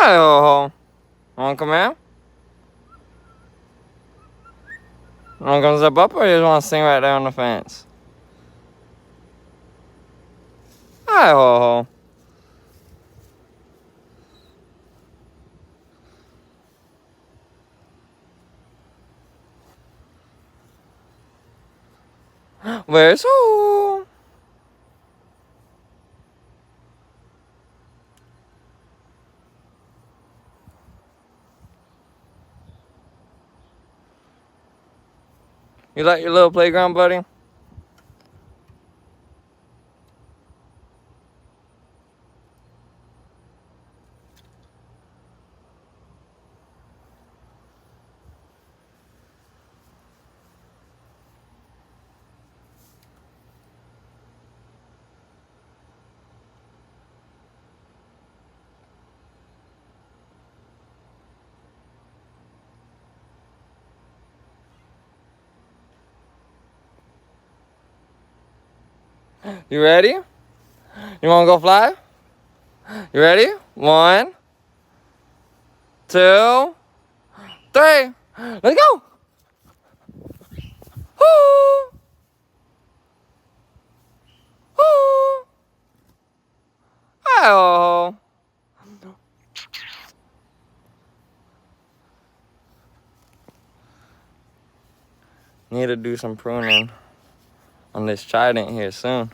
Hi, ho. Wanna come here? Wanna come zip up or you just wanna sing right there on the fence? Hi, ho. Where's who? You like your little playground, buddy? You ready? You wanna go fly? You ready? 1, 2, 3. Let's go! Woo! Woo! Hi, ho. Need to do some pruning on this Trident here soon.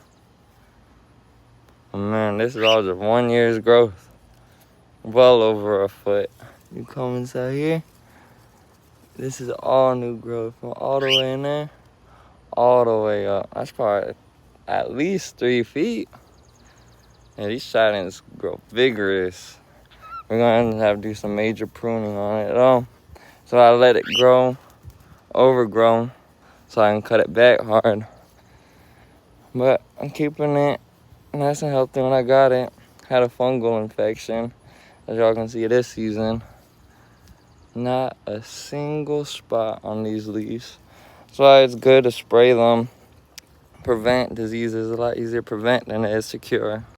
Oh man, this is all just 1 year's growth. Well over a foot. You come inside here. This is all new growth from all the way in there, all the way up. That's probably at least 3 feet. And these Tridents grow vigorous. We're gonna have to do some major pruning on it though. So I let it grow, overgrown, so I can cut it back hard. But I'm keeping it nice and healthy when I got it. Had a fungal infection, as y'all can see this season. Not a single spot on these leaves. That's why it's good to spray them. Prevent diseases. A lot easier to prevent than it is to cure.